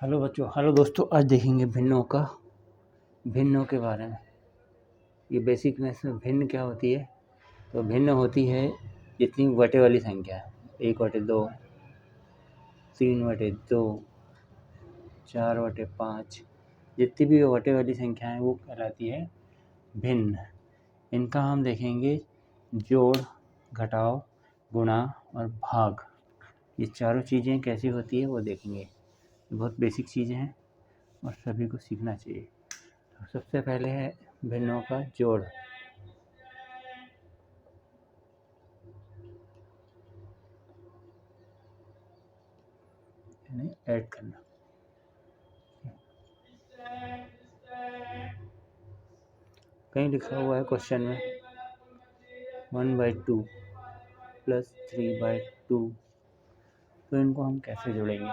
Hello बच्चों, hello दोस्तों। आज देखेंगे भिन्नों के बारे में। ये बेसिक मैथ्स में भिन्न क्या होती है। तो भिन्न होती है जितनी बटे वाली संख्या है, 1/2, 3/2, 4/5, जितनी भी बटे वाली संख्या है वो कहलाती है भिन्न। इनका हम देखेंगे जोड़, घटाव, गुणा और भाग। ये चारों चीज़ें कैसी होती है वो देखेंगे। बहुत बेसिक चीज़ें हैं और सभी को सीखना चाहिए। तो सबसे पहले है भिन्नों का जोड़। यानी ऐड करना। कहीं लिखा हुआ है क्वेश्चन में 1/2 प्लस 3/2। तो इनको हम कैसे जोड़ेंगे,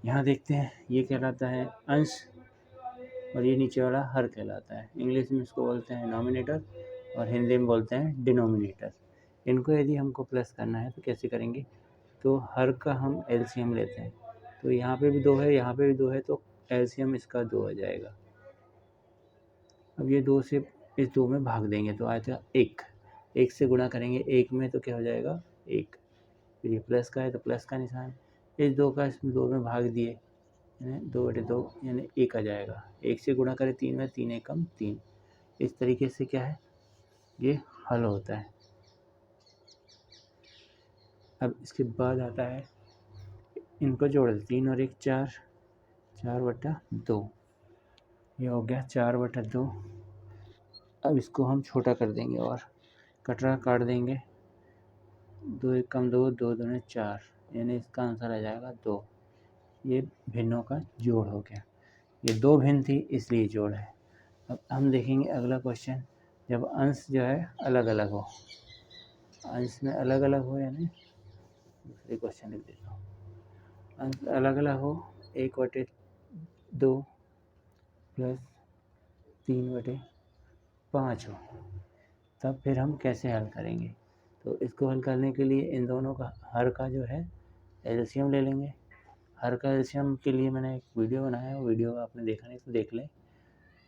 यहाँ देखते हैं। ये कहलाता है अंश और ये नीचे वाला हर कहलाता है। इंग्लिश में इसको बोलते हैं नॉमिनेटर और हिंदी में बोलते हैं डिनोमिनेटर। इनको यदि हमको प्लस करना है तो कैसे करेंगे। तो हर का हम एलसीएम लेते हैं। तो यहाँ पे भी 2 है, यहाँ पे भी 2 है, तो एलसीएम इसका 2 आ जाएगा। अब ये 2 से इस 2 में भाग देंगे तो आएगा 1। 1 से गुणा करेंगे 1 में तो क्या हो जाएगा 1। फिर ये प्लस का है तो प्लस का निशान, इस 2 का इसमें 2 में भाग दिए यानी 2/2 यानी 1 आ जाएगा। 1 से गुणा करें 3 में, 3 एकम 3। इस तरीके से क्या है ये हल होता है। अब इसके बाद आता है इनको जोड़ दे, 3 और 1 4, 4/2। ये हो गया 4/2। अब इसको हम छोटा कर देंगे और कटरा काट देंगे। 2 एकम 2, 2 दूने 4, यानी इसका आंसर आ जाएगा 2। ये भिन्नों का जोड़ हो गया। ये 2 भिन्न थी इसलिए जोड़ है। अब हम देखेंगे अगला क्वेश्चन। जब अंश जो है अलग अलग हो, अंश में अलग अलग हो, यानी दूसरे क्वेश्चन लिख देता हूँ। अंश अलग अलग हो, 1/2 प्लस 3/5 हो, तब फिर हम कैसे हल करेंगे। तो इसको हल करने के लिए इन दोनों का हर का जो है एलसीएम ले लेंगे। हर का एलसीएम के लिए मैंने एक वीडियो बनाया है, वो वीडियो आपने देखा नहीं तो देख लें।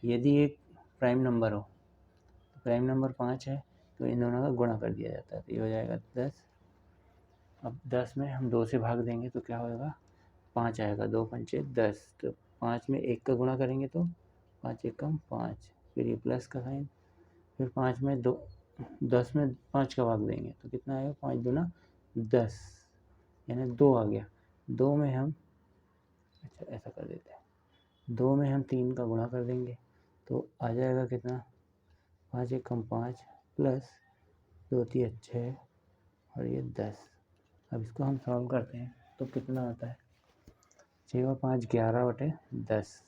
यदि एक प्राइम नंबर हो, तो प्राइम नंबर 5 है तो इन दोनों का गुणा कर दिया जाता है, तो ये हो जाएगा 10। अब 10 में हम 2 से भाग देंगे तो क्या होगा 5 आएगा। 2 पंचे 10, तो 5 में 1 का गुणा करेंगे तो 5 एकम 5, फिर ये प्लस का साइन, फिर 5 में 2, 10 में 5 का भाग देंगे तो कितना आएगा 5 दूना 10, यानी 2 आ गया। 2 में हम ऐसा कर देते हैं, 2 में हम 3 का गुणा कर देंगे तो आ जाएगा कितना 5 एकम 5 प्लस 2 3 6 और ये 10। अब इसको हम सॉल्व करते हैं तो कितना आता है 6 और 5 11/10।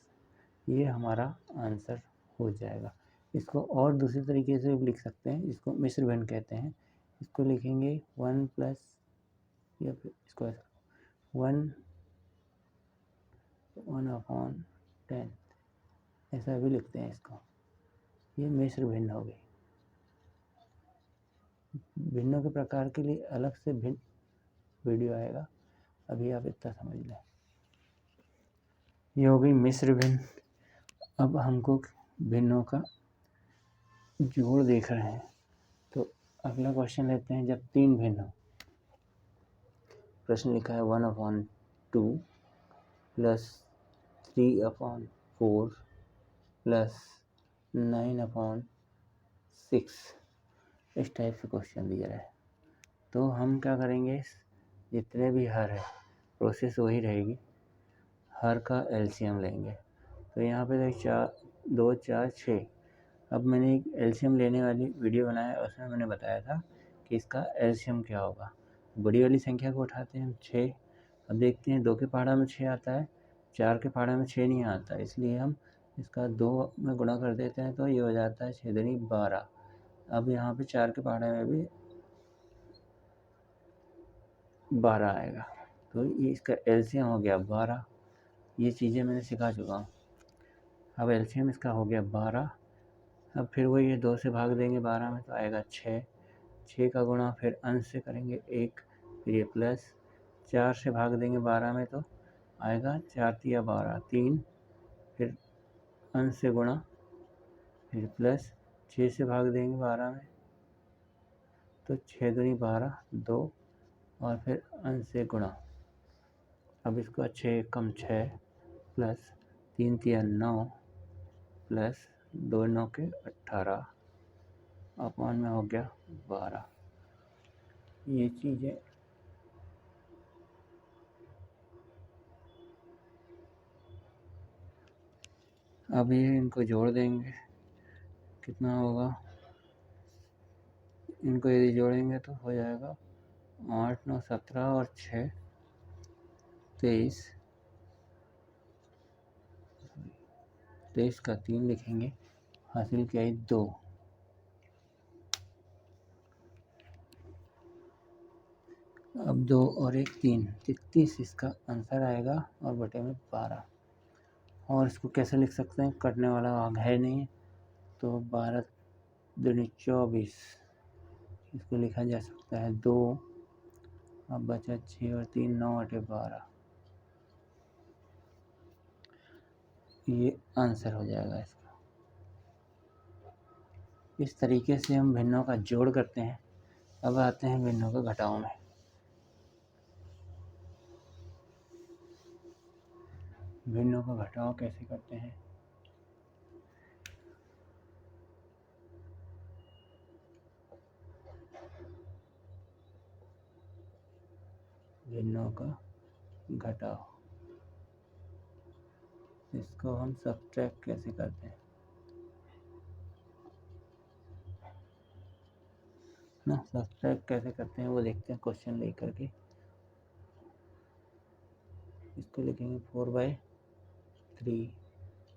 ये हमारा आंसर हो जाएगा। इसको और दूसरे तरीके से भी लिख सकते हैं, इसको मिश्र भिन्न कहते हैं। इसको लिखेंगे 1 प्लस, या फिर इसको ऐसा 1/10, ऐसा भी लिखते हैं इसको। ये मिश्र भिन्न हो गई। भिन्नों के प्रकार के लिए अलग से भिन्न वीडियो आएगा, अभी आप इतना समझ लें। ये हो गई मिश्र भिन्न। अब हमको भिन्नों का जोड़ देख रहे हैं तो अगला क्वेश्चन लेते हैं। जब 3 भिन्न हो, प्रश्न लिखा है 1/2 प्लस 3/4 प्लस 9/6, इस टाइप से क्वेश्चन दिया है। तो हम क्या करेंगे, जितने भी हर है प्रोसेस वही रहेगी। हर का एलसीएम लेंगे तो यहाँ पे देख 4 2 4 6। अब मैंने एक एलसीएम लेने वाली वीडियो बनाया, उसमें मैंने बताया था कि इसका एलसीएम क्या होगा। बड़ी वाली संख्या को उठाते हैं हम 6। अब देखते हैं 2 के पहाड़ा में 6 आता है, 4 के पहाड़ा में 6 नहीं आता, इसलिए हम इसका 2 में गुणा कर देते हैं तो ये हो जाता है 6 दूनी 12। अब यहाँ पे 4 के पहाड़े में भी 12 आएगा, तो ये इसका एलसीएम हो गया 12। ये चीज़ें मैंने सिखा चुका हूँ। अब एलसीएम इसका हो गया 12। अब फिर वही ये 2 से भाग देंगे 12 में तो आएगा 6। 6 का गुणा फिर अंश से करेंगे 1, फिर ये प्लस 4 से भाग देंगे 12 में तो आएगा 4 तिया 12, 3, फिर अंश से गुणा, फिर प्लस 6 से भाग देंगे 12 में, तो 6 दूनी 12, 2, और फिर अंश से गुणा। अब इसको 6 कम 6 प्लस 3 तिया 9 प्लस 2 9 के 18 अपॉन में हो गया 12। ये चीज़ें अब ये इनको जोड़ देंगे, कितना होगा, इनको यदि जोड़ेंगे तो हो जाएगा 8 9 17 और 6 23, 23 का 3 लिखेंगे, हासिल किया 2। अब 2 और 1 3, 33 इसका आंसर आएगा और बटे में 12। और इसको कैसे लिख सकते हैं, कटने वाला भाग है नहीं, तो 12 दूनी 24, इसको लिखा जा सकता है 2। अब बचा 6 और 3 9 बटे 12, ये आंसर हो जाएगा इसका। इस तरीके से हम भिन्नों का जोड़ करते हैं। अब आते हैं भिन्नों का घटाव में। भिन्नों का घटाव कैसे करते हैं, भिन्नों का घटाव, इसको हम सब्ट्रैक्ट कैसे करते हैं ना, सब्ट्रैक्ट कैसे करते हैं वो देखते हैं क्वेश्चन लेकर के। इसको लिखेंगे 4/3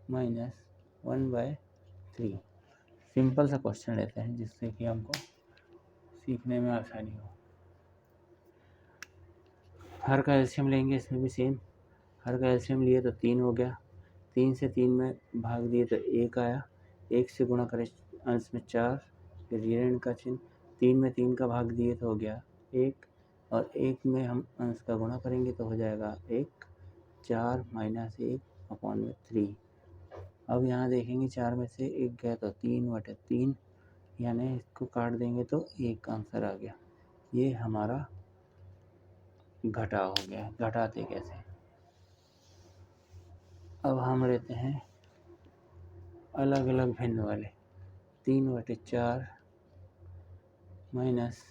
माइनस 1/3। सिंपल सा क्वेश्चन लेते हैं जिससे कि हमको सीखने में आसानी हो। हर का एलसीएम लेंगे, इसमें भी सेम, हर का एलसीएम लिए तो 3 हो गया, 3 से 3 में भाग दिए तो 1 आया, 1 से गुणा करें अंश में 4, फिर ऋण का चिन्ह, 3 में 3 का भाग दिए तो हो गया 1, और 1 में हम अंश का गुणा करेंगे तो हो जाएगा 1, 4 माइनस 1 अपॉन में 3। अब यहाँ देखेंगे 4 में से 1 गया तो 3/3, यानी इसको काट देंगे तो 1 आंसर आ गया। ये हमारा घटाव हो गया। घटाते कैसे, अब हम लेते हैं अलग अलग भिन्न वाले, 3/4 माइनस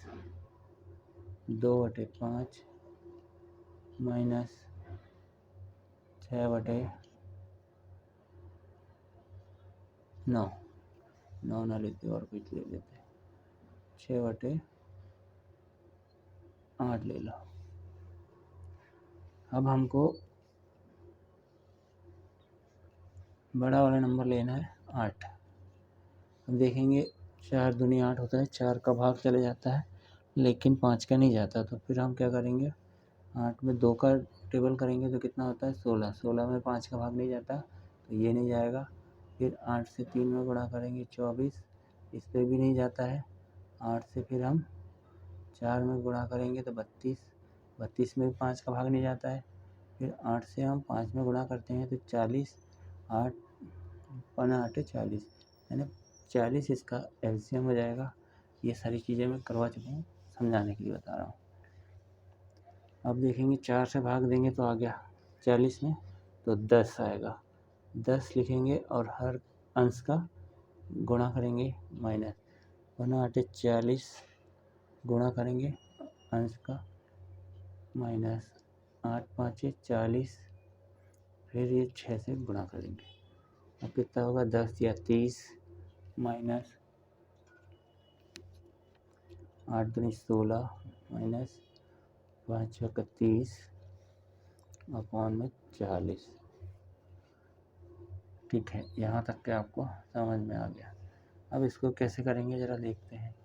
2/5 माइनस 6/9, 9 ना लेते और कुछ ले लेते, 6/8 ले लो। अब हमको बड़ा वाला नंबर लेना है 8। अब देखेंगे 4 दूनी 8 होता है, 4 का भाग चले जाता है लेकिन 5 का नहीं जाता, तो फिर हम क्या करेंगे, 8 में 2 का टेबल करेंगे तो कितना होता है 16, 16 में 5 का भाग नहीं जाता तो ये नहीं जाएगा। फिर 8 से 3 में गुणा करेंगे 24, इस पर भी नहीं जाता है। 8 से फिर हम 4 में गुणा करेंगे तो 32, 32 में भी 5 का भाग नहीं जाता है। फिर 8 से हम 5 में गुणा करते हैं तो 40, 8 पना 8 40, यानी 40 इसका एलसीएम हो जाएगा। ये सारी चीज़ें मैं करवा चुका हूँ, समझाने के लिए बता रहा हूँ। अब देखेंगे 4 से भाग देंगे तो आ गया 40 में, तो 10 आएगा, 10 लिखेंगे और हर अंश का गुणा करेंगे माइनस, 1/8 40 गुणा करेंगे अंश का माइनस 8 5 40, फिर ये 6 से गुणा करेंगे। अब कितना होगा, 10 या 30 माइनस 8 दूनी 16 माइनस 5 6 30 अपॉन में 40। ठीक है, यहाँ तक के आपको समझ में आ गया। अब इसको कैसे करेंगे ज़रा देखते हैं।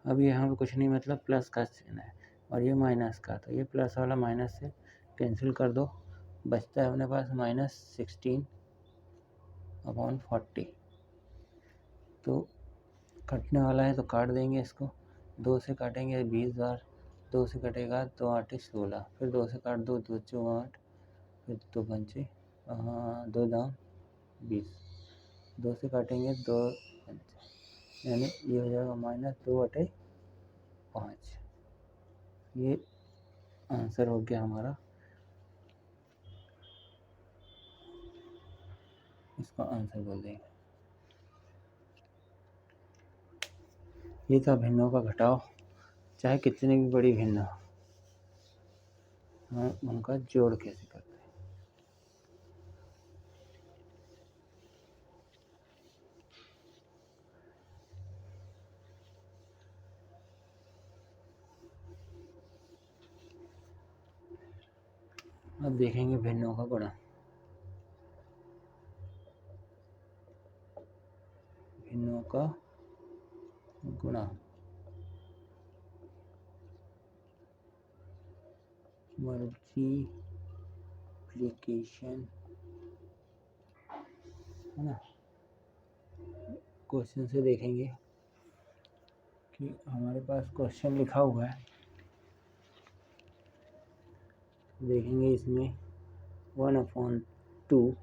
अब यहाँ पे कुछ नहीं, मतलब प्लस का चिन्ह है और ये माइनस का, तो ये प्लस वाला माइनस से कैंसिल कर दो, बचता है अपने पास -16 अपॉन 40। तो कटने वाला है तो काट देंगे इसको, 2 से काटेंगे 20 बार, 2 से कटेगा 2 8 16, फिर 2 से काट दो 2 चौ 8, फिर 2 पंचे 2 दाम 20, 2 से काटेंगे 2 पंचे, यानी ये हो जाएगा -2/5। ये आंसर हो गया हमारा, इसका आंसर बोल देंगे। ये था भिन्नों का घटाव, चाहे कितनी भी बड़ी भिन्न हो, हम उनका जोड़ कैसे करते हैं। अब देखेंगे भिन्नों का गुणा। भिन्नों का गुणा मल्टीप्लिकेशन है ना। क्वेश्चन से देखेंगे कि हमारे पास क्वेश्चन लिखा हुआ है, देखेंगे इसमें 1/2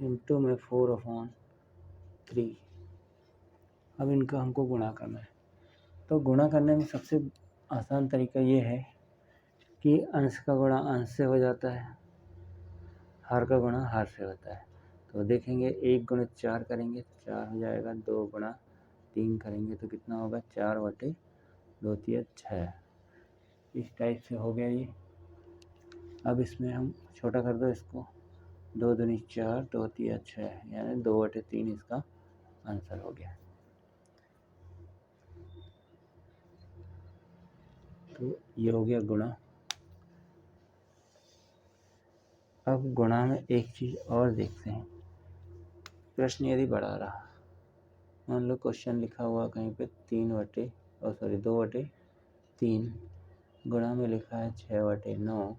इंटू में 4/3। अब इनका हमको गुणा करना है। तो गुणा करने में सबसे आसान तरीका ये है कि अंश का गुणा अंश से हो जाता है, हार का गुणा हार से होता है। तो देखेंगे 1 × 4 करेंगे तो 4 हो जाएगा, 2 × 3 करेंगे तो कितना होगा 4/2 × 6। इस टाइप से हो गया ये। अब इसमें हम छोटा कर दो इसको, 2 दूनी 4, 2 × 6, यानी 2/3 इसका आंसर हो गया। तो ये हो गया गुणा। अब गुणा में एक चीज़ और देखते हैं। प्रश्न यदि बढ़ा रहा, मान लो क्वेश्चन लिखा हुआ कहीं पे 2/3, गुणा में लिखा है 6/9,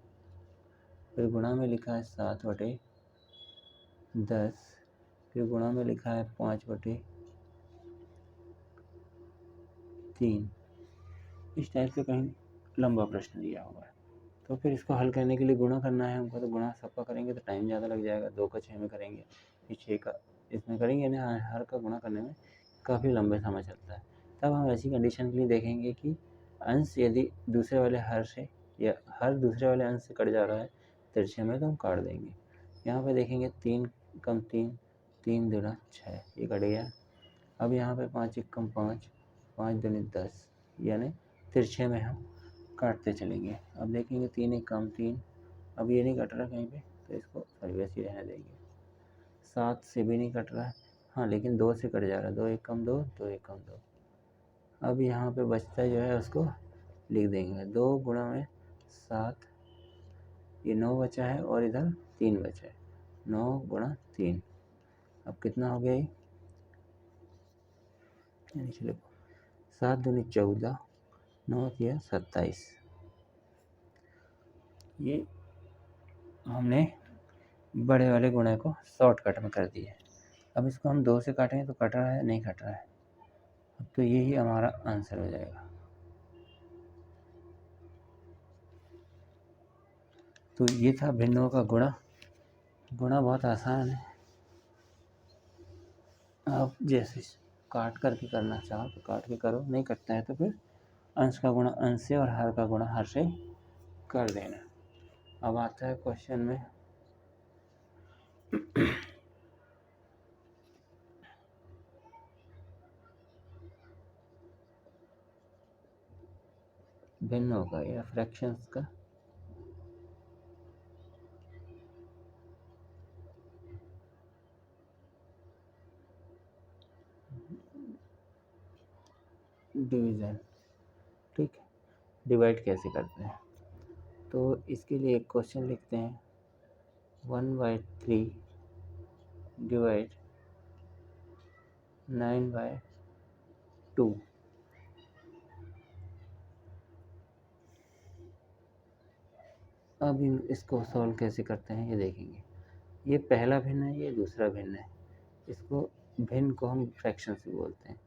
फिर गुणा में लिखा है 7/10, फिर गुणा में लिखा है 5/3। इस टाइप से कहीं लंबा प्रश्न दिया हुआ है, तो फिर इसको हल करने के लिए गुणा करना है हमको। तो गुणा सबका करेंगे तो टाइम ज़्यादा लग जाएगा, 2 का 6 में करेंगे, फिर 6 का इसमें करेंगे ना, हर का गुणा करने में काफ़ी लंबे समय चलता है। तब हम ऐसी कंडीशन के लिए देखेंगे कि अंश यदि दूसरे वाले हर से या हर दूसरे वाले अंश से कट जा रहा है तिरछे में, तो हम काट देंगे। यहाँ पे देखेंगे 3 कम 3, 3 दूना 6, ये कट गया। अब यहाँ पे 5 1 कम 5, 5 दूनी 10, यानी तिरछे में हम काटते चलेंगे। अब देखेंगे 3 1 कम 3, अब ये नहीं कट रहा कहीं पे, तो इसको सॉरी वैसे ही रहने देंगे। 7 से भी नहीं कट रहा है, हाँ लेकिन 2 से कट जा रहा है, 2 1 कम 2, 2 1 कम 2। अब यहाँ पे बचता जो है उसको लिख देंगे, 2 गुणा में 7, ये 9 बचा है और इधर 3 बचा है, 9 × 3। अब कितना हो गया ये, चलो 7 दूनी 14, 9 × 27। ये हमने बड़े वाले गुणे को शॉर्टकट में कर दिया। अब इसको हम 2 से काटेंगे तो कट रहा है, नहीं कट रहा है। अब तो यही हमारा आंसर हो जाएगा। तो ये था भिन्नों का गुणा। गुणा बहुत आसान है, आप जैसे काट करके करना चाहो तो काट के करो, नहीं कटता है तो फिर अंश का गुणा अंश से और हर का गुणा हर से कर देना। अब आता है क्वेश्चन में भिन्नों का या फ्रैक्शंस का डिवीज़न। ठीक है, डिवाइड कैसे करते हैं, तो इसके लिए एक क्वेश्चन लिखते हैं, 1/3 डिवाइड 9/2। अब इसको सॉल्व कैसे करते हैं ये देखेंगे। ये पहला भिन्न है, ये दूसरा भिन्न है, इसको भिन्न को हम फ्रैक्शन से बोलते हैं।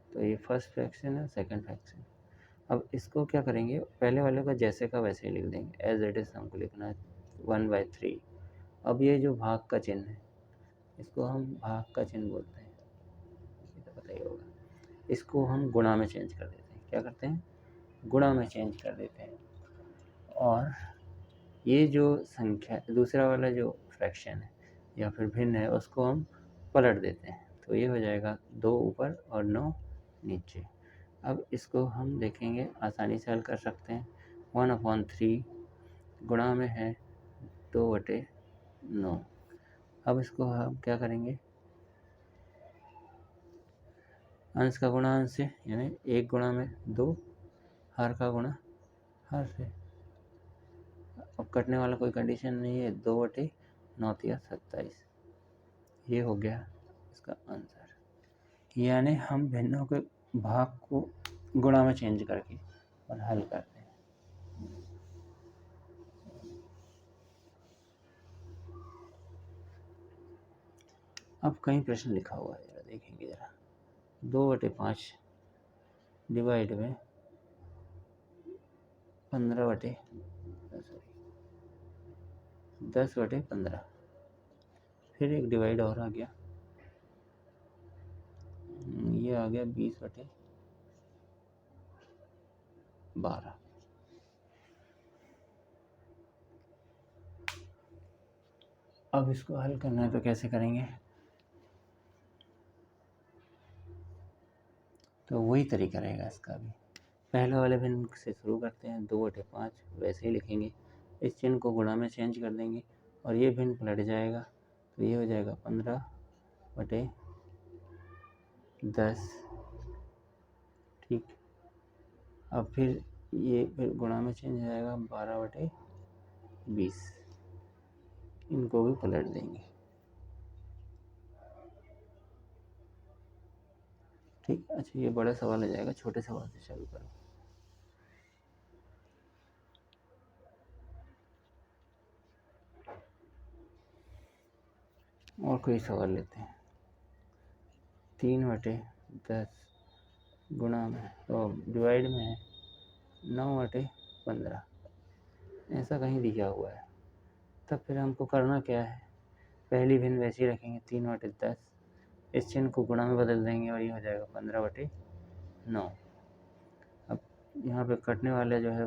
तो ये फर्स्ट फ्रैक्शन है, सेकंड फ्रैक्शन। अब इसको क्या करेंगे, पहले वाले का जैसे का वैसे ही लिख देंगे, एज इट इज़ हमको लिखना है 1/3। अब ये जो भाग का चिन्ह है, इसको हम भाग का चिन्ह बोलते हैं, ये तो पता ही होगा। इसको हम गुणा में चेंज कर देते हैं। क्या करते हैं, गुणा में चेंज कर देते हैं। और ये जो संख्या, दूसरा वाला जो फ्रैक्शन है या फिर भिन्न है, उसको हम पलट देते हैं। तो ये हो जाएगा 2 ऊपर और 9 नीचे। अब इसको हम देखेंगे, आसानी से हल कर सकते हैं। 1/3 गुणा में है 2/9। अब इसको हम क्या करेंगे, अंश का गुणा अंश से, यानी 1 गुणा में 2, हर का गुणा हर से। अब कटने वाला कोई कंडीशन नहीं है, 2/9 या 27। ये हो गया इसका आंसर। यानी हम भिन्नों के भाग को गुणा में चेंज करके और हल करते हैं। अब कई प्रश्न लिखा हुआ है, जरा देखेंगे जरा। 2/5 डिवाइड में 10/15। फिर एक डिवाइड और आ गया, ये आ गया 20/12। अब इसको हल करना है तो कैसे करेंगे, तो वही तरीका रहेगा इसका भी। पहले वाले भिन्न से शुरू करते हैं, 2/5 वैसे ही लिखेंगे, इस चिन्ह को गुणा में चेंज कर देंगे और ये भिन्न पलट जाएगा, तो ये हो जाएगा 15/10। ठीक, अब फिर ये फिर गुणा में चेंज हो जाएगा 12/20। इनको भी पलट देंगे। ठीक, अच्छा ये बड़ा सवाल हो जाएगा, छोटे सवाल से चालू करो। और कोई सवाल लेते हैं। 3/10 गुणा में तो डिवाइड में है 9/15, ऐसा कहीं दिया हुआ है। तब फिर हमको करना क्या है, पहली भिन्न वैसी रखेंगे 3/10, इस चिन्ह को गुणा में बदल देंगे और ये हो जाएगा 15/9। अब यहाँ पे कटने वाले जो है,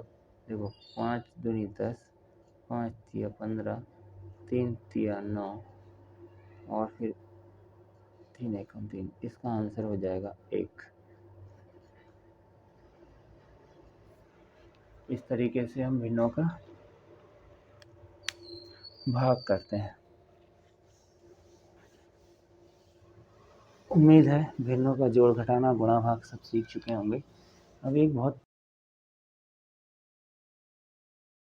देखो 5 दूनी 10, 5 तिया 15, 3 तिया 9 और फिर 3 एकम 3। इसका आंसर हो जाएगा 1। इस तरीके से हम भिन्नों का भाग करते हैं। उम्मीद है भिन्नों का जोड़ घटाना, गुणा भाग सब सीख चुके होंगे। अब एक बहुत